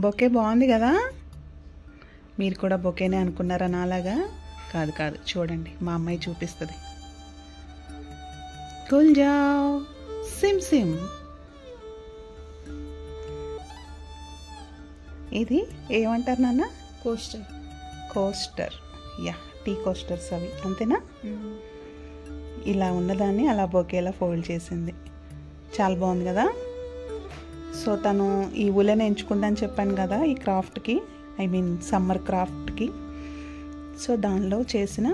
Bouquet బాగుంది కదా. మీరు కూడా బొకేనే అనుకున్నారా నాలాగా? కాదు కాదు, చూడండి మా అమ్మాయి చూపిస్తుంది. గుల్జావ్ సిమ్ సిమ్. ఇది ఏమంటారు నాన్న? Coaster. Coaster, yeah, tea coasters అవి, అంతేనా? ఇలా ఉన్నదాన్ని అలా బొకేలా ఫోల్డ్ చేసింది. చాలా బాగుంది కదా. సో తను ఈ ఉలెన్ ఎంచుకుందని చెప్పాను కదా ఈ క్రాఫ్ట్కి, ఐ మీన్ సమ్మర్ క్రాఫ్ట్కి. సో దానిలో చేసిన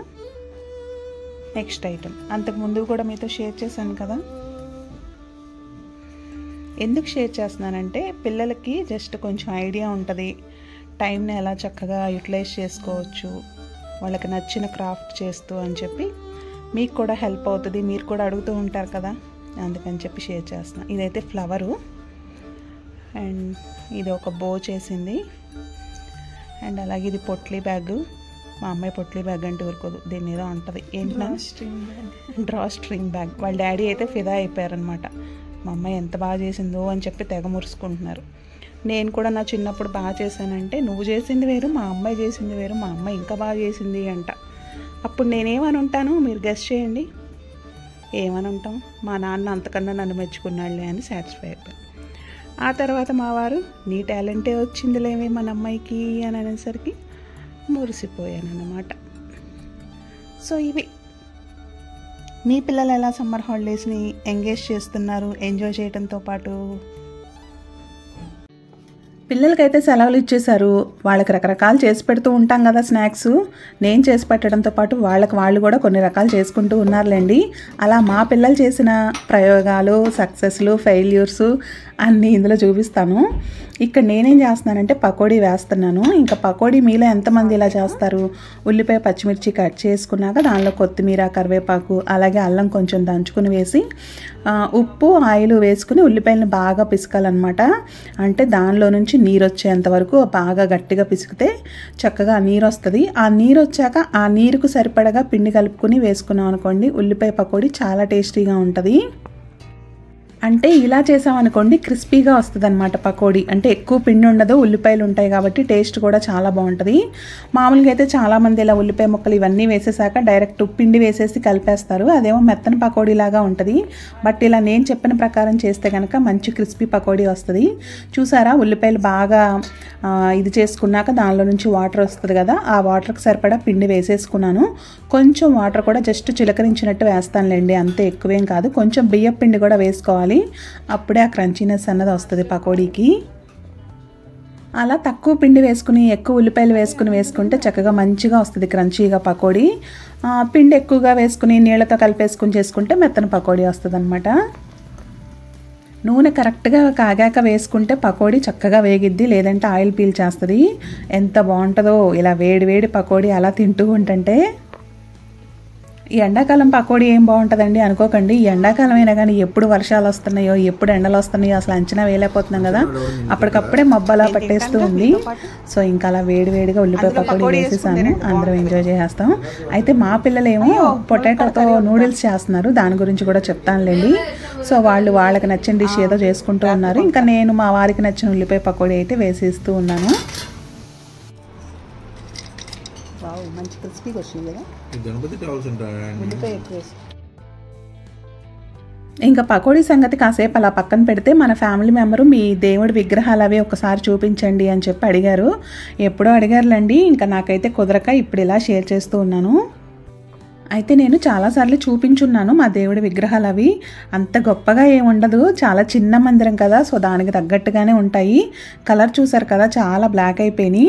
నెక్స్ట్ ఐటమ్ అంతకుముందు కూడా మీతో షేర్ చేశాను కదా. ఎందుకు షేర్ చేస్తున్నానంటే పిల్లలకి జస్ట్ కొంచెం ఐడియా ఉంటుంది, టైంని ఎలా చక్కగా యూటిలైజ్ చేసుకోవచ్చు వాళ్ళకి నచ్చిన క్రాఫ్ట్ చేస్తూ అని చెప్పి. మీకు కూడా హెల్ప్ అవుతుంది, మీరు కూడా అడుగుతూ ఉంటారు కదా, అందుకని చెప్పి షేర్ చేస్తున్నా. ఇదైతే ఫ్లవరు అండ్ ఇది ఒక బో చేసింది. అండ్ అలాగే ఇది పొట్లీ బ్యాగ్. మా అమ్మాయి పొట్లీ బ్యాగ్ అంటే ఊరుకోదు, దీని ఏదో ఉంటుంది. ఏంటన్నా? Draw string bag. వాళ్ళ డాడీ అయితే ఫిదా అయిపోయారనమాట. మా అమ్మాయి ఎంత బాగా చేసిందో అని చెప్పి తెగ మురుసుకుంటున్నారు. నేను కూడా నా చిన్నప్పుడు బాగా చేశానంటే, నువ్వు చేసింది వేరు, మా అమ్మాయి చేసింది వేరు, మా అమ్మాయి ఇంకా బాగా చేసింది అంట. అప్పుడు నేనేమని ఉంటాను మీరు గెస్ చేయండి. ఏమని ఉంటాం? మా నాన్న అంతకన్నా నన్ను మెచ్చుకున్నాడులే అని సాటిస్ఫై అయిపోయాను. ఆ తర్వాత మా వారు నీ టాలెంటే వచ్చిందిలేవే మన అమ్మాయికి అని అనేసరికి మురిసిపోయాను అన్నమాట. సో ఇవి మీ పిల్లలు ఎలా సమ్మర్ హాలిడేస్ని ఎంగేజ్ చేస్తున్నారు ఎంజాయ్ చేయడంతో పాటు? పిల్లలకైతే సెలవులు ఇచ్చేశారు, వాళ్ళకి రకరకాలు చేసి పెడుతూ ఉంటాం కదా స్నాక్స్. నేను చేసి పెట్టడంతో పాటు వాళ్ళు కూడా కొన్ని రకాలు చేసుకుంటూ ఉన్నారులేండి. అలా మా పిల్లలు చేసిన ప్రయోగాలు, సక్సెస్లు, ఫెయిల్యూర్స్ అన్నీ ఇందులో చూపిస్తాను. ఇక్కడ నేనేం చేస్తున్నానంటే పకోడీ వేస్తున్నాను. ఇంకా పకోడీ మీలో ఎంతమంది ఇలా చేస్తారు? ఉల్లిపాయ పచ్చిమిర్చి కట్ చేసుకున్నాక దానిలో కొత్తిమీర, కరివేపాకు, అలాగే అల్లం కొంచెం దంచుకుని వేసి ఉప్పు, ఆయిల్ వేసుకుని ఉల్లిపాయలను బాగా పిసకాలన్నమాట. అంటే దానిలో నుంచి నీరు వచ్చేంత వరకు బాగా గట్టిగా పిసికితే చక్కగా నీరు వస్తుంది. ఆ నీరు వచ్చాక ఆ నీరుకు సరిపడగా పిండి కలుపుకొని వేసుకున్నాం అనుకోండి, ఉల్లిపాయ పకోడీ చాలా టేస్టీగా ఉంటుంది. అంటే ఇలా చేసామనుకోండి క్రిస్పీగా వస్తుంది అనమాట పకోడీ. అంటే ఎక్కువ పిండి ఉండదు, ఉల్లిపాయలు ఉంటాయి కాబట్టి టేస్ట్ కూడా చాలా బాగుంటుంది. మామూలుగా అయితే చాలామంది ఇలా ఉల్లిపాయ ముక్కలు ఇవన్నీ వేసేసాక డైరెక్ట్ పిండి వేసేసి కలిపేస్తారు, అదేమో మెత్తని పకోడీలాగా ఉంటుంది. బట్ ఇలా నేను చెప్పిన ప్రకారం చేస్తే కనుక మంచి క్రిస్పీ పకోడీ వస్తుంది. చూసారా, ఉల్లిపాయలు బాగా ఇది చేసుకున్నాక దానిలో నుంచి వాటర్ వస్తుంది కదా, ఆ వాటర్కి సరిపడా పిండి వేసేసుకున్నాను. కొంచెం వాటర్ కూడా జస్ట్ చిలకరించినట్టు వేస్తానులేండి, అంతే, ఎక్కువేం కాదు. కొంచెం బియ్యం పిండి కూడా వేసుకోవాలి, అప్పుడే ఆ క్రంచీనెస్ అన్నది వస్తుంది పకోడీకి. అలా తక్కువ పిండి వేసుకుని ఎక్కువ ఉల్లిపాయలు వేసుకుంటే చక్కగా మంచిగా వస్తుంది క్రంచీగా పకోడీ. పిండి ఎక్కువగా వేసుకుని నీళ్ళతో కలిపేసుకుని చేసుకుంటే మెత్తన పకోడీ వస్తుంది అనమాట. నూనె కరెక్ట్గా కాగాక వేసుకుంటే పకోడీ చక్కగా వేగిద్ది, లేదంటే ఆయిల్ పీల్చేస్తుంది. ఎంత బాగుంటుందో ఇలా వేడి వేడి పకోడీ అలా తింటూ ఉంటుంటే. ఈ ఎండాకాలం పకోడీ ఏం బాగుంటుందండి అనుకోకండి, ఈ ఎండాకాలం అయినా కానీ ఎప్పుడు వర్షాలు వస్తున్నాయో ఎప్పుడు ఎండలు వస్తున్నాయో అసలు అంచనా వేయలేకపోతున్నాం కదా, అప్పటికప్పుడే మబ్బలా పట్టేస్తూ ఉంది. సో ఇంకా అలా వేడివేడిగా ఉల్లిపాయ పకోడీ వేసేసాను, అందరం ఎంజాయ్ చేసేస్తాం. అయితే మా పిల్లలేమో పొటాటోతో నూడిల్స్ చేస్తున్నారు, దాని గురించి కూడా చెప్తానులేండి. సో వాళ్ళకి నచ్చిన డిష్ ఏదో చేసుకుంటూ ఉన్నారు. ఇంకా నేను మా వారికి నచ్చిన ఉల్లిపాయ పకోడీ అయితే వేసేస్తూ ఉన్నాను. మంచి క్రిస్పీగా వచ్చింది కదా. ఇంకా పకోడీ సంగతి కాసేపు అలా పక్కన పెడితే మన ఫ్యామిలీ మెంబరు మీ దేవుడి విగ్రహాలు అవి ఒకసారి చూపించండి అని చెప్పి అడిగారు. ఎప్పుడో అడిగారులేండి, ఇంకా నాకైతే కుదరక ఇప్పుడు ఇలా షేర్ చేస్తూ ఉన్నాను. అయితే నేను చాలాసార్లు చూపించున్నాను మా దేవుడి విగ్రహాలు. అవి అంత గొప్పగా ఏముండదు, చాలా చిన్న మందిరం కదా, సో దానికి తగ్గట్టుగానే ఉంటాయి. కలర్ చూసారు కదా, చాలా బ్లాక్ అయిపోయినాయి.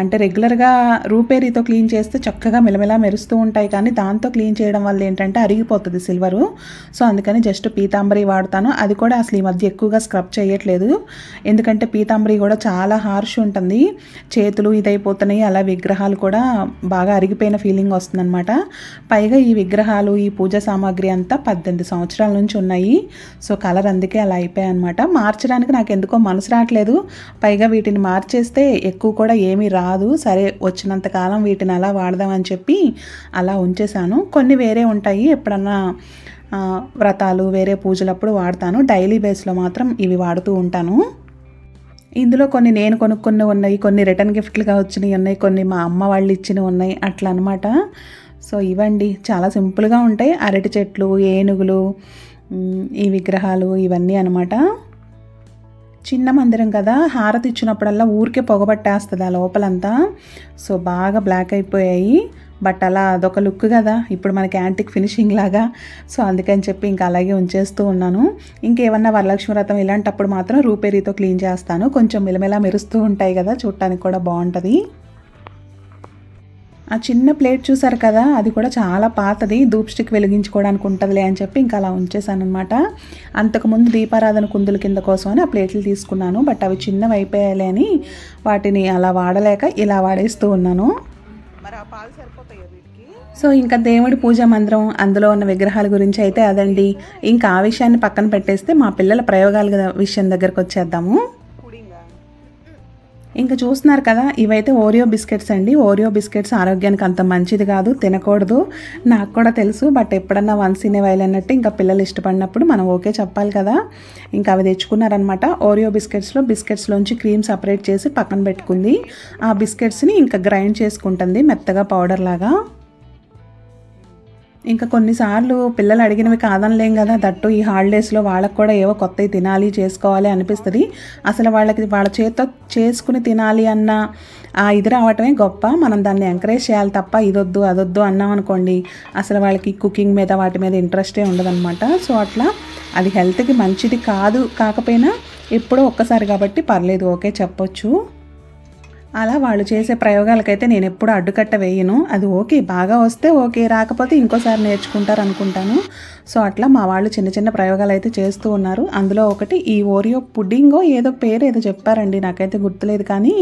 అంటే రెగ్యులర్గా రూపేరీతో క్లీన్ చేస్తే చక్కగా మెలమెలా మెరుస్తూ ఉంటాయి, కానీ దాంతో క్లీన్ చేయడం వల్ల ఏంటంటే అరిగిపోతుంది సిల్వరు. సో అందుకని జస్ట్ పీతాంబరి వాడతాను. అది కూడా అసలు ఈ మధ్య ఎక్కువగా స్క్రబ్ చేయట్లేదు, ఎందుకంటే పీతాంబరి కూడా చాలా హార్ష్ ఉంటుంది, చేతులు ఇదైపోతున్నాయి, అలా విగ్రహాలు కూడా బాగా అరిగిపోయిన ఫీలింగ్ వస్తుందన్నమాట. పైగా ఈ విగ్రహాలు, ఈ పూజా సామాగ్రి అంతా 18 సంవత్సరాల నుంచి ఉన్నాయి. సో కలర్ అందుకే అలా అయిపోయాయి అనమాట. మార్చడానికి నాకు ఎందుకో మనసు రావట్లేదు. పైగా వీటిని మార్చేస్తే ఎక్కువ కూడా ఏమీ రాదు, సరే వచ్చినంత కాలం వీటిని అలా వాడదామని చెప్పి అలా ఉంచేశాను. కొన్ని వేరే ఉంటాయి, ఎప్పుడన్నా వ్రతాలు వేరే పూజలప్పుడు వాడతాను, డైలీ బేస్లో మాత్రం ఇవి వాడుతూ ఉంటాను. ఇందులో కొన్ని నేను కొనుక్కున్నవి ఉన్నాయి, కొన్ని రిటర్న్ గిఫ్ట్లుగా వచ్చినవి ఉన్నాయి, కొన్ని మా అమ్మ వాళ్ళు ఇచ్చినవి ఉన్నాయి, అట్లా అనమాట. సో ఇవండి చాలా సింపుల్గా ఉంటాయి. అరటి చెట్లు, ఏనుగులు, ఈ విగ్రహాలు ఇవన్నీ అనమాట. చిన్న మందిరం కదా, హారతి ఇచ్చినప్పుడల్లా ఊరికే పొగబట్టేస్తుంది ఆ లోపలంతా. సో బాగా బ్లాక్ అయిపోయాయి. బట్ అలా అదొక లుక్ కదా ఇప్పుడు మనకి యాంటిక్ ఫినిషింగ్ లాగా. సో అందుకని చెప్పి ఇంకా అలాగే ఉంచేస్తూ ఉన్నాను. ఇంకేమన్నా వరలక్ష్మి వ్రతం ఇలాంటప్పుడు మాత్రం రూపేరీతో క్లీన్ చేస్తాను. కొంచెం మెలమెలా మెరుస్తూ ఉంటాయి కదా, చూడటానికి కూడా బాగుంటుంది. ఆ చిన్న ప్లేట్ చూసారు కదా, అది కూడా చాలా పాతది, ధూప్ స్టిక్ వెలిగించుకోవడానికి ఉంటుందిలే అని చెప్పి ఇంకా అలా ఉంచేసాను అనమాట. అంతకుముందు దీపారాధన కుందుల కింద కోసం అని ఆ ప్లేట్లు తీసుకున్నాను. బట్ అవి చిన్నవి అయిపోయాలి అని వాటిని అలా వాడలేక ఇలా వాడేస్తూ ఉన్నాను. సో ఇంకా దేవుడి పూజా మందిరం, అందులో ఉన్న విగ్రహాల గురించి అయితే అదండి. ఇంకా ఆ విషయాన్ని పక్కన పెట్టేస్తే మా పిల్లల ప్రయోగాల విషయం దగ్గరకు వచ్చేద్దాము. ఇంకా చూస్తున్నారు కదా, ఇవైతే ఓరియో బిస్కెట్స్ అండి. ఓరియో బిస్కెట్స్ ఆరోగ్యానికి అంత మంచిది కాదు, తినకూడదు, నాకు కూడా తెలుసు. బట్ ఎప్పుడన్నా వన్స్ ఇన్ ఏ వైల్ అన్నట్టు ఇంకా పిల్లలు ఇష్టపడినప్పుడు మనం ఓకే చెప్పాలి కదా. ఇంకా అవి తెచ్చుకున్నారనమాట. ఓరియో బిస్కెట్స్లోంచి క్రీమ్ సపరేట్ చేసి పక్కన పెట్టుకుంది. ఆ బిస్కెట్స్ని ఇంకా గ్రైండ్ చేసుకుంటుంది మెత్తగా పౌడర్ లాగా. ఇంకా కొన్నిసార్లు పిల్లలు అడిగినవి కాదనలేం కదా, దట్టు ఈ హాలిడేస్లో వాళ్ళకు కూడా ఏవో కొత్తవి తినాలి, చేసుకోవాలి అనిపిస్తుంది. అసలు వాళ్ళ చేతితో చేసుకుని తినాలి అన్న ఇది రావటమే గొప్ప. మనం దాన్ని ఎంకరేజ్ చేయాలి తప్ప ఇదొద్దు అదొద్దు అన్నాం అనుకోండి, అసలు వాళ్ళకి కుకింగ్ మీద వాటి మీద ఇంట్రెస్టే ఉండదన్నమాట. సో అట్లా అది హెల్త్కి మంచిది కాదు, కాకపోయినా ఎప్పుడో ఒక్కసారి కాబట్టి పర్లేదు, ఓకే చెప్పొచ్చు. అలా వాళ్ళు చేసే ప్రయోగాలకైతే నేను ఎప్పుడు అడ్డుకట్ట వేయను. అది ఓకే, బాగా వస్తే ఓకే, రాకపోతే ఇంకోసారి నేర్చుకుంటారు అనుకుంటాను. సో అట్లా మా వాళ్ళు చిన్న చిన్న ప్రయోగాలు అయితే చేస్తూ ఉన్నారు. అందులో ఒకటి ఈ ఓరియో పుడ్డింగో ఏదో పేరు ఏదో చెప్పారండి, నాకైతే గుర్తులేదు, కానీ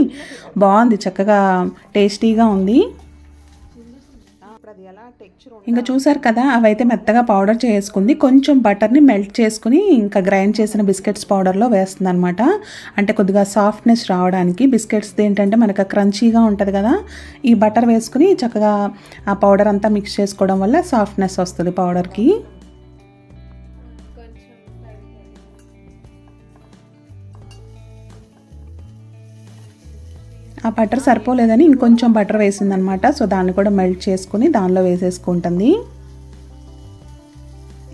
బాగుంది, చక్కగా టేస్టీగా ఉంది. ఇంకా చూసారు కదా, అవైతే మెత్తగా పౌడర్ చేసుకుంది. కొంచెం బటర్ని మెల్ట్ చేసుకుని ఇంకా గ్రైండ్ చేసిన బిస్కెట్స్ పౌడర్లో వేస్తుంది అనమాట. అంటే కొద్దిగా సాఫ్ట్నెస్ రావడానికి. బిస్కెట్స్ ఏంటంటే మనకు క్రంచీగా ఉంటుంది కదా, ఈ బటర్ వేసుకుని చక్కగా ఆ పౌడర్ అంతా మిక్స్ చేసుకోవడం వల్ల సాఫ్ట్నెస్ వస్తుంది పౌడర్కి. ఆ బటర్ సరిపోలేదని ఇంకొంచెం బటర్ వేసిందనమాట. సో దాన్ని కూడా మెల్ట్ చేసుకుని దానిలో వేసేసుకుంటుంది.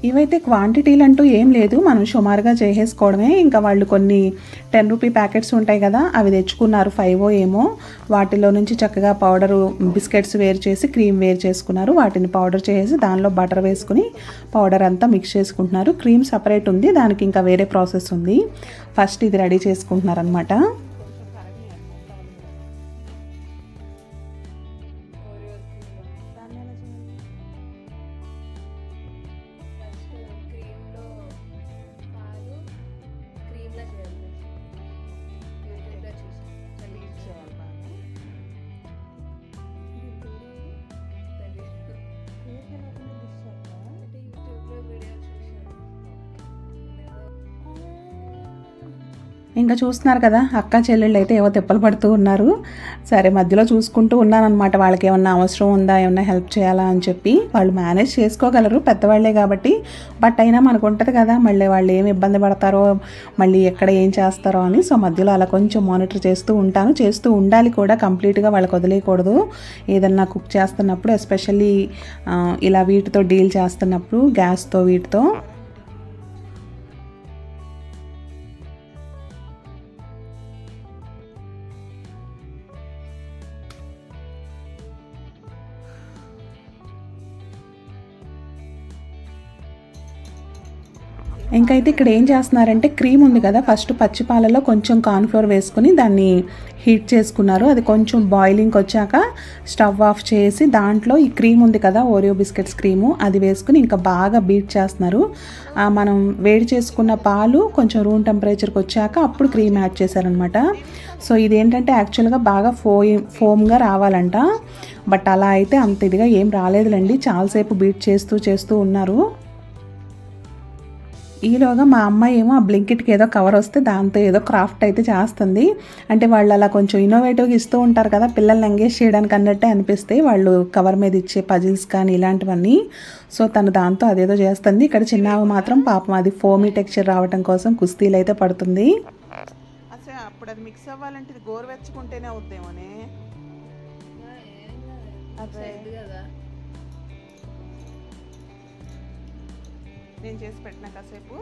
ఇవైతే క్వాంటిటీలు అంటూ ఏం లేదు, మనం సుమారుగా చేసేసుకోవడమే. ఇంకా వాళ్ళు కొన్ని 10 రూపీ ప్యాకెట్స్ ఉంటాయి కదా, అవి తెచ్చుకున్నారు, 5 ఏమో. వాటిలో నుంచి చక్కగా పౌడరు బిస్కెట్స్ వేరు చేసి క్రీమ్ వేరు చేసుకున్నారు. వాటిని పౌడర్ చేసి దానిలో బటర్ వేసుకుని పౌడర్ అంతా మిక్స్ చేసుకుంటున్నారు. క్రీమ్ సపరేట్ ఉంది, దానికి ఇంకా వేరే ప్రాసెస్ ఉంది. ఫస్ట్ ఇది రెడీ చేసుకుంటున్నారు అనమాట. ఇంకా చూస్తున్నారు కదా, అక్క చెల్లెళ్ళు అయితే ఏవో తిప్పలు పడుతూ ఉన్నారు. సరే మధ్యలో చూసుకుంటూ ఉన్నానన్నమాట, వాళ్ళకి ఏమన్నా అవసరం ఉందా, ఏమన్నా హెల్ప్ చేయాలా అని చెప్పి. వాళ్ళు మేనేజ్ చేసుకోగలరు, పెద్దవాళ్లే కాబట్టి. బట్ అయినా మనకు ఉంటుంది కదా, మళ్ళీ వాళ్ళు ఏమి ఇబ్బంది పడతారో, మళ్ళీ ఎక్కడ ఏం చేస్తారో అని. సో మధ్యలో అలా కొంచెం మానిటర్ చేస్తూ ఉంటాను, చేస్తూ ఉండాలి కూడా, కంప్లీట్గా వాళ్ళకి వదిలేయకూడదు. ఏదన్నా కుక్ చేస్తున్నప్పుడు, ఎస్పెషల్లీ ఇలా వీటితో డీల్ చేస్తున్నప్పుడు, గ్యాస్తో వీటితో. ఇంకైతే ఇక్కడ ఏం చేస్తున్నారంటే, క్రీమ్ ఉంది కదా, ఫస్ట్ పచ్చి పాలలో కొంచెం కార్న్ఫ్లోర్ వేసుకుని దాన్ని హీట్ చేసుకున్నారు. అది కొంచెం బాయిలింగ్కి వచ్చాక స్టవ్ ఆఫ్ చేసి దాంట్లో ఈ క్రీమ్ ఉంది కదా, ఓరియో బిస్కెట్స్ క్రీము, అది వేసుకుని ఇంకా బాగా బీట్ చేస్తున్నారు. మనం వేడి చేసుకున్న పాలు కొంచెం రూమ్ టెంపరేచర్కి వచ్చాక అప్పుడు క్రీమ్ యాడ్ చేశారనమాట. సో ఇదేంటంటే యాక్చువల్గా బాగా ఫోమ్గా రావాలంట. బట్ అలా అయితే అంత ఇదిగా ఏం రాలేదులేండి, చాలాసేపు బీట్ చేస్తూ ఉన్నారు. ఈలోగా మా అమ్మాయి ఏమో ఆ బ్లింకిట్కి ఏదో కవర్ వస్తే దాంతో ఏదో క్రాఫ్ట్ అయితే చేస్తుంది. అంటే వాళ్ళు అలా కొంచెం ఇన్నోవేటివ్గా ఇస్తూ ఉంటారు కదా, పిల్లల్ని ఎంగేజ్ చేయడానికి అన్నట్టే అనిపిస్తాయి వాళ్ళు కవర్ మీద ఇచ్చే పజిల్స్ కానీ ఇలాంటివన్నీ. సో తను దాంతో అదేదో చేస్తుంది. ఇక్కడ చిన్నవి మాత్రం పాపం అది ఫోమీ టెక్స్చర్ రావడం కోసం కుస్తీలు అయితే పడుతుంది. అప్పుడు అది మిక్స్ అవ్వాలంటే ఇది గోరువెచ్చుకుంటేనే అవుద్దేమోనే. అదే నేను చేసి పెట్టినా కాసేపు.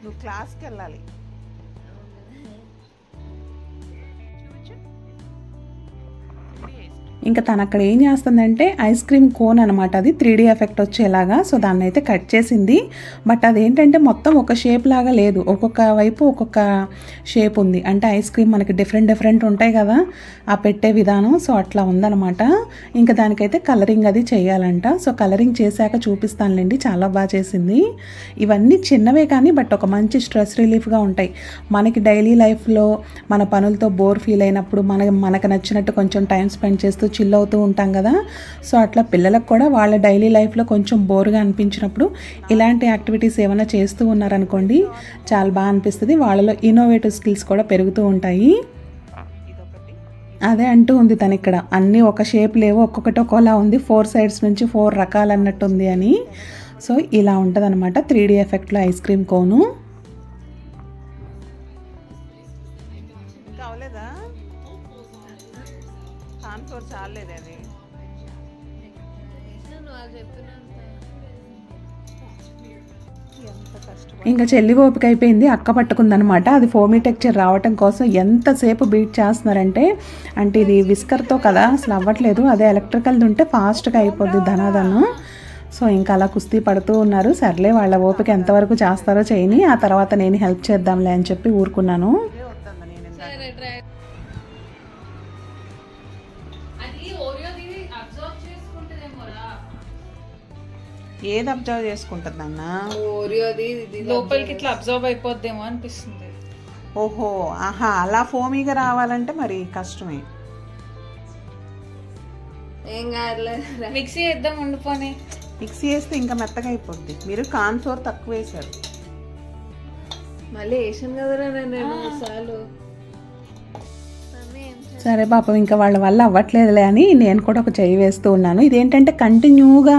నువ్వు క్లాస్కి వెళ్ళాలి. ఇంకా తను అక్కడ ఏం చేస్తుందంటే ఐస్ క్రీమ్ కోన్ అనమాట, అది 3D ఎఫెక్ట్ వచ్చేలాగా. సో దాన్ని అయితే కట్ చేసింది. బట్ అదేంటంటే మొత్తం ఒక షేప్ లాగా లేదు, ఒక్కొక్క వైపు ఒక్కొక్క షేప్ ఉంది. అంటే ఐస్ క్రీమ్ మనకి డిఫరెంట్ ఉంటాయి కదా ఆ పెట్టే విధానం. సో అట్లా ఉందన్నమాట. ఇంకా దానికైతే కలరింగ్ అది చేయాలంట. సో కలరింగ్ చేశాక చూపిస్తానులేండి, చాలా బాగా చేసింది. ఇవన్నీ చిన్నవే కానీ బట్ ఒక మంచి స్ట్రెస్ రిలీఫ్గా ఉంటాయి. మనకి డైలీ లైఫ్లో మన పనులతో బోర్ ఫీల్ అయినప్పుడు మనకు నచ్చినట్టు కొంచెం టైం స్పెండ్ చేస్తూ చిల్ అవుతూ ఉంటాం కదా. సో అట్లా పిల్లలకు కూడా వాళ్ళ డైలీ లైఫ్లో కొంచెం బోర్గా అనిపించినప్పుడు ఇలాంటి యాక్టివిటీస్ ఏమైనా చేస్తూ ఉన్నారనుకోండి, చాలా బాగా అనిపిస్తుంది. వాళ్ళలో ఇన్నోవేటివ్ స్కిల్స్ కూడా పెరుగుతూ ఉంటాయి. అదే అంటూ ఉంది తను ఇక్కడ, అన్నీ ఒక షేప్ లేవు, ఒక్కొక్కటి ఒక్కోలా ఉంది, 4 సైడ్స్ నుంచి 4 రకాలు అన్నట్టు ఉంది అని. సో ఇలా ఉంటుంది అనమాట 3D ఎఫెక్ట్లో ఐస్ క్రీమ్ కోను. ఇంకా చెల్లి ఓపిక అయిపోయింది, అక్క పట్టుకుందనమాట. అది ఫోమీ టెక్చర్ రావటం కోసం ఎంతసేపు బీట్ చేస్తున్నారంటే, అంటే ఇది విస్కర్తో కదా అసలు అవ్వట్లేదు, అదే ఎలక్ట్రికల్ది ఉంటే ఫాస్ట్గా అయిపోద్ది ధనాదనం. సో ఇంకా అలా కుస్తీ పడుతూ ఉన్నారు. సర్లే వాళ్ళ ఓపిక ఎంతవరకు చేస్తారో చేయని, ఆ తర్వాత నేను హెల్ప్ చేద్దాంలే అని చెప్పి ఊరుకున్నాను. ఏది అబ్జర్వ్ చేసుకుంటుంది అన్న? ఓరియోది లోపలికి ఇట్లా అబ్జర్వ్ అయిపోద్దేమో అనిపిస్తుంది. ఓహో ఆహా, అలా ఫోమీగా రావాలంటే మరి కష్టమే. ఏం కాదులే, మిక్సీ వేద్దాం ఉండిపోని. మిక్సీ వేస్తే ఇంకా మెత్తగా అయిపోద్ది. మీరు కార్న్ ఫ్లోర్ తక్కువ వేసారు. మళ్ళీ వేసాను కదరా నేను 3 సార్లు. సరే పాపం ఇంకా వాళ్ళ వల్ల అవ్వట్లేదులే అని నేను కూడా ఒక చెయ్యి వేస్తూ ఉన్నాను. ఇదేంటంటే కంటిన్యూగా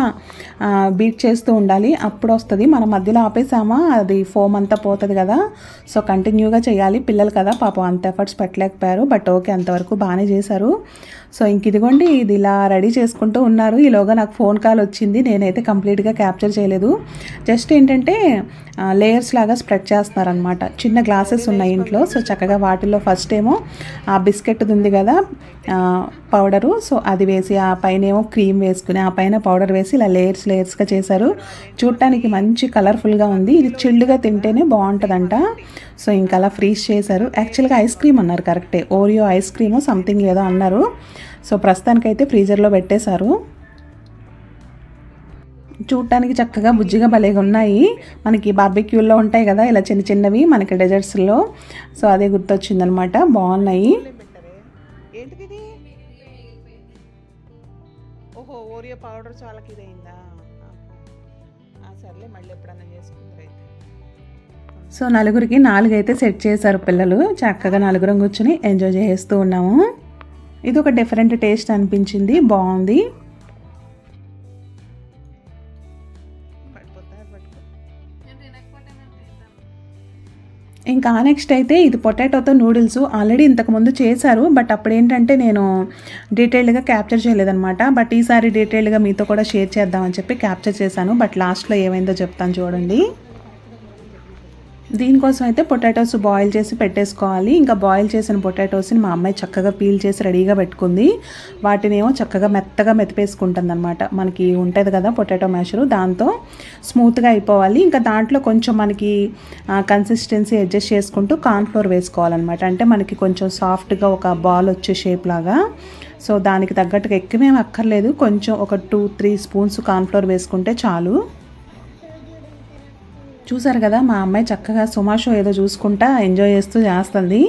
బీట్ చేస్తూ ఉండాలి, అప్పుడు వస్తుంది. మనం మధ్యలో ఆపేసామా అది ఫోమ్ అంతా పోతుంది కదా. సో కంటిన్యూగా చేయాలి. పిల్లలు కదా పాపం అంత ఎఫర్ట్స్ పెట్టలేకపోయారు, బట్ ఓకే అంతవరకు బాగానే చేశారు. సో ఇంక ఇదిగోండి ఇది ఇలా రెడీ చేసుకుంటూ ఉన్నారు. ఈలోగా నాకు ఫోన్ కాల్ వచ్చింది, నేనైతే కంప్లీట్గా క్యాప్చర్ చేయలేదు. జస్ట్ ఏంటంటే లేయర్స్ లాగా స్ప్రెడ్ చేస్తున్నారనమాట. చిన్న గ్లాసెస్ ఉన్నాయి ఇంట్లో. సో చక్కగా వాటిల్లో ఫస్ట్ ఏమో ఆ బిస్కెట్ది ఉంది కదా పౌడరు, సో అది వేసి ఆ పైన ఏమో క్రీమ్ వేసుకుని ఆ పైన పౌడర్ వేసి ఇలా లేయర్స్గా చేశారు. చూడటానికి మంచి కలర్ఫుల్గా ఉంది. ఇది చిల్డ్గా తింటేనే బాగుంటుందంట. సో ఇంకా అలా ఫ్రీజ్ చేశారు. యాక్చువల్గా ఐస్ క్రీమ్ అన్నారు, కరెక్టే, ఓరియో ఐస్ క్రీము సంథింగ్ ఏదో అన్నారు. సో ప్రస్తుతానికైతే ఫ్రీజర్లో పెట్టేశారు. చూడటానికి చక్కగా బుజ్జిగా భలేగా ఉన్నాయి. మనకి బార్బెక్యూల్లో ఉంటాయి కదా ఇలా చిన్న చిన్నవి మనకి డెజర్ట్స్లో. సో అదే గుర్తొచ్చిందనమాట, బాగున్నాయి. ఓహో ఓరియో పౌడర్ చాలా ఇదైందా? సర్లే మళ్ళీ ఎప్పుడన్నా చేసుకుంటారు. సో నలుగురికి 4 అయితే సెట్ చేశారు పిల్లలు. చక్కగా నలుగురం కూర్చొని ఎంజాయ్ చేస్తూ ఉన్నాము. ఇది ఒక డిఫరెంట్ టేస్ట్ అనిపించింది, బాగుంది. ఇంకా నెక్స్ట్ అయితే ఇది పొటాటోతో నూడిల్స్. ఆల్రెడీ ఇంతకుముందు చేశారు, బట్ అప్పుడు ఏంటంటే నేను డీటెయిల్డ్గా క్యాప్చర్ చేయలేదన్నమాట. బట్ ఈసారి డీటెయిల్డ్గా మీతో కూడా షేర్ చేద్దామని చెప్పి క్యాప్చర్ చేశాను. బట్ లాస్ట్లో ఏమైందో చెప్తాను చూడండి. దీనికోసం అయితే పొటాటోస్ బాయిల్ చేసి పెట్టేసుకోవాలి. ఇంకా బాయిల్ చేసిన పొటాటోస్ని మా అమ్మాయి చక్కగా పీల్ చేసి రెడీగా పెట్టుకుంది. వాటిని ఏమో చక్కగా మెత్తగా మెతిపేసుకుంటుంది అనమాట. మనకి ఉంటుంది కదా పొటాటో మ్యాషరు, దాంతో స్మూత్గా అయిపోవాలి. ఇంకా దాంట్లో కొంచెం మనకి కన్సిస్టెన్సీ అడ్జస్ట్ చేసుకుంటూ కార్న్ ఫ్లోర్ వేసుకోవాలన్నమాట. అంటే మనకి కొంచెం సాఫ్ట్గా ఒక బాల్ వచ్చే షేప్ లాగా. సో దానికి తగ్గట్టుగా ఎక్కువేం అక్కర్లేదు, కొంచెం ఒక 2-3 స్పూన్స్ కార్న్ ఫ్లోర్ వేసుకుంటే చాలు. చూసారు కదా మా అమ్మాయి చక్కగా సుమా షో ఏదో చూసుకుంటా ఎంజాయ్ చేస్తూ చేస్తుంది.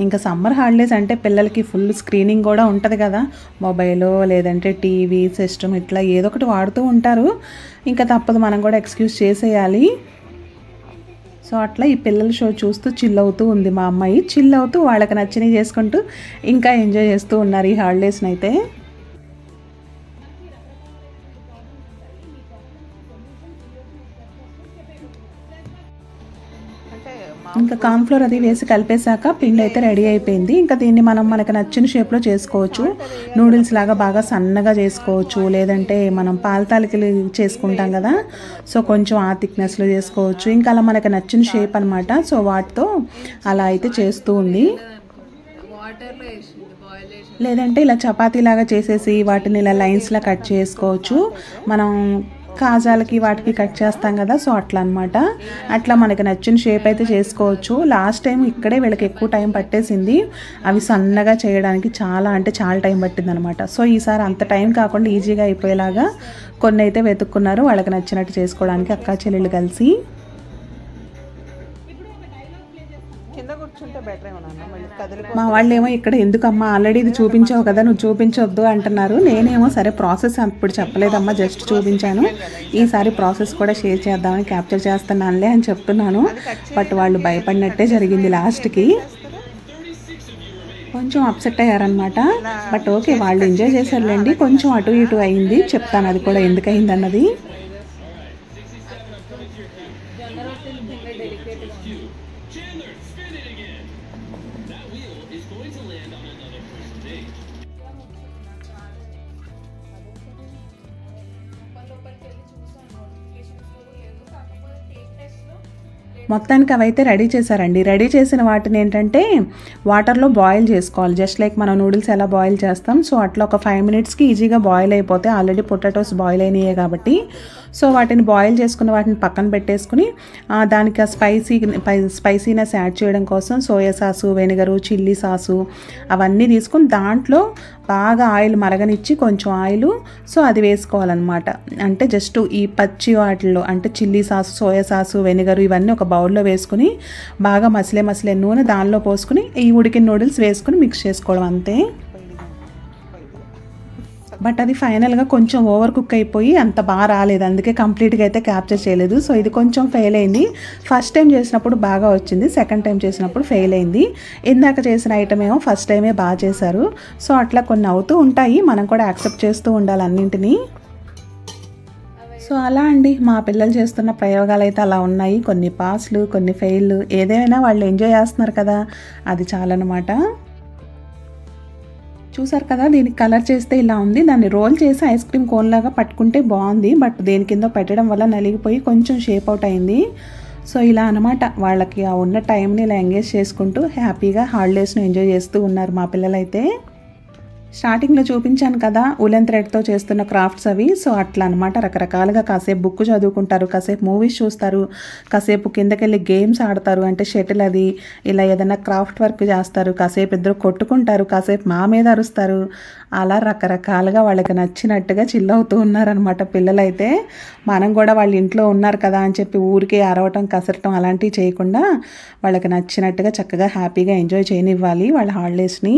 ఇంకా సమ్మర్ హాలిడేస్ అంటే పిల్లలకి ఫుల్ స్క్రీనింగ్ కూడా ఉంటుంది కదా, మొబైలో లేదంటే టీవీ సిస్టమ్ ఇట్లా ఏదో ఒకటి వాడుతూ ఉంటారు. ఇంకా తప్పదు, మనం కూడా ఎక్స్క్యూజ్ చేసేయాలి. సో అట్లా ఈ పిల్లల షో చూస్తూ చిల్ అవుతూ ఉంది మా అమ్మాయి. చిల్ అవుతూ వాళ్ళకి నచ్చినవి చేసుకుంటూ ఇంకా ఎంజాయ్ చేస్తూ ఉన్నారు ఈ హాలిడేస్ని అయితే. అంటే ఇంకా కార్న్ఫ్లోర్ అది వేసి కలిపేశాక పిండి అయితే రెడీ అయిపోయింది. ఇంకా దీన్ని మనం మనకు నచ్చిన షేప్లో చేసుకోవచ్చు. నూడిల్స్ లాగా బాగా సన్నగా చేసుకోవచ్చు, లేదంటే మనం పాల తాలికలు చేసుకుంటాం కదా, సో కొంచెం ఆ థిక్నెస్లో చేసుకోవచ్చు. ఇంకా అలా మనకు నచ్చిన షేప్ అనమాట. సో వాటితో అలా అయితే చేస్తూ ఉంది. లేదంటే ఇలా చపాతీలాగా చేసేసి వాటిని ఇలా లైన్స్లా కట్ చేసుకోవచ్చు. మనం కాజాలకి వాటికి కట్ చేస్తాం కదా, సో అట్లా అనమాట. అట్లా మనకి నచ్చిన షేప్ అయితే చేసుకోవచ్చు. లాస్ట్ టైం ఇక్కడే వీళ్ళకి ఎక్కువ టైం పట్టేసింది అవి సన్నగా చేయడానికి, చాలా అంటే చాలా టైం పట్టింది అనమాట. సో ఈసారి అంత టైం కాకుండా ఈజీగా అయిపోయేలాగా కొన్ని అయితే వెతుక్కున్నారు వాళ్ళకి నచ్చినట్టు చేసుకోవడానికి అక్కా చెల్లెళ్ళు కలిసి. మా వాళ్ళేమో ఇక్కడ ఎందుకమ్మా ఆల్రెడీ ఇది చూపించావు కదా, నువ్వు చూపించొద్దు అంటున్నారు. నేనేమో సరే ప్రాసెస్ అప్పుడు చెప్పలేదమ్మా, జస్ట్ చూపించాను, ఈసారి ప్రాసెస్ కూడా షేర్ చేద్దామని క్యాప్చర్ చేస్తున్నానులే అని చెప్తున్నాను. బట్ వాళ్ళు భయపడినట్టే జరిగింది లాస్ట్కి. కొంచెం అప్సెట్ అయ్యారనమాట. బట్ ఓకే, వాళ్ళు ఎంజాయ్ చేశారులేండి. కొంచెం అటు ఇటు అయింది, చెప్తాను అది కూడా ఎందుకు అయింది అన్నది. మొత్తానికి అవైతే రెడీ చేశారండి. రెడీ చేసిన వాటిని ఏంటంటే వాటర్లో బాయిల్ చేసుకోవాలి, జస్ట్ లైక్ మనం నూడిల్స్ ఎలా బాయిల్ చేస్తాం. సో అట్లా ఒక 5 మినిట్స్కి ఈజీగా బాయిల్ అయిపోతాయి. ఆల్రెడీ పొటాటోస్ బాయిల్ అయినాయి కాబట్టి. సో వాటిని బాయిల్ చేసుకున్న వాటిని పక్కన పెట్టేసుకుని దానికి స్పైసీనెస్ యాడ్ చేయడం కోసం soya sauce, vinegar, chilli sauce అవన్నీ తీసుకుని దాంట్లో బాగా ఆయిల్ మరగనిచ్చి కొంచెం ఆయిల్, సో అది వేసుకోవాలన్నమాట. అంటే జస్ట్ ఈ పచ్చి వాటిల్లో అంటే chilli sauce, soya sauce, vinegar ఇవన్నీ ఒక బౌల్లో వేసుకుని బాగా మసిలే నూనె దానిలో పోసుకుని ఈ ఉడికిన నూడిల్స్ వేసుకుని మిక్స్ చేసుకోవడం అంతే. బట్ అది ఫైనల్గా కొంచెం ఓవర్ కుక్ అయిపోయి అంత బాగా రాలేదు, అందుకే కంప్లీట్గా అయితే క్యాప్చర్ చేయలేదు. సో ఇది కొంచెం ఫెయిల్ అయింది. ఫస్ట్ టైం చేసినప్పుడు బాగా వచ్చింది, సెకండ్ టైం చేసినప్పుడు ఫెయిల్ అయింది. ఇందాక చేసిన ఐటమ్ ఏమో ఫస్ట్ టైమే బాగా చేశారు. సో అట్లా కొన్ని అవుతూ ఉంటాయి, మనం కూడా యాక్సెప్ట్ చేస్తూ ఉండాలి అన్నింటినీ. సో అలా అండి మా పిల్లలు చేస్తున్న ప్రయోగాలు అయితే అలా ఉన్నాయి. కొన్ని పాస్లు, కొన్ని ఫెయిల్లు, ఏదైనా వాళ్ళు ఎంజాయ్ చేస్తున్నారు కదా, అది చాలన్నమాట. చూసారు కదా, దీనికి కలర్ చేస్తే ఇలా ఉంది. దాన్ని రోల్ చేసి ఐస్ క్రీమ్ కోన్ లాగా పట్టుకుంటే బాగుంది. బట్ దేని కింద పెట్టడం వల్ల నలిగిపోయి కొంచెం షేప్ అవుట్ అయింది. సో ఇలా అనమాట, వాళ్ళకి ఆ ఉన్న టైంని ఇలా ఎంగేజ్ చేసుకుంటూ హ్యాపీగా హాలిడేస్ను ఎంజాయ్ చేస్తూ ఉన్నారు మా పిల్లలైతే. స్టార్టింగ్లో చూపించాను కదా ఉలెన్ థ్రెడ్తో చేస్తున్న క్రాఫ్ట్స్ అవి. సో అట్లా అనమాట, రకరకాలుగా కాసేపు బుక్ చదువుకుంటారు, కాసేపు మూవీస్ చూస్తారు, కాసేపు కిందకెళ్ళి గేమ్స్ ఆడతారు, అంటే షటిల్ అది ఇలా ఏదైనా క్రాఫ్ట్ వర్క్ చేస్తారు, కాసేపు ఇద్దరు కొట్టుకుంటారు, కాసేపు మా మీద అరుస్తారు. అలా రకరకాలుగా వాళ్ళకి నచ్చినట్టుగా చిల్ అవుతూ ఉన్నారనమాట పిల్లలైతే. మనం కూడా వాళ్ళు ఇంట్లో ఉన్నారు కదా అని చెప్పి ఊరికే అరవటం, కసరటం అలాంటివి చేయకుండా వాళ్ళకి నచ్చినట్టుగా చక్కగా హ్యాపీగా ఎంజాయ్ చేయనివ్వాలి వాళ్ళ హాలిడేస్ని.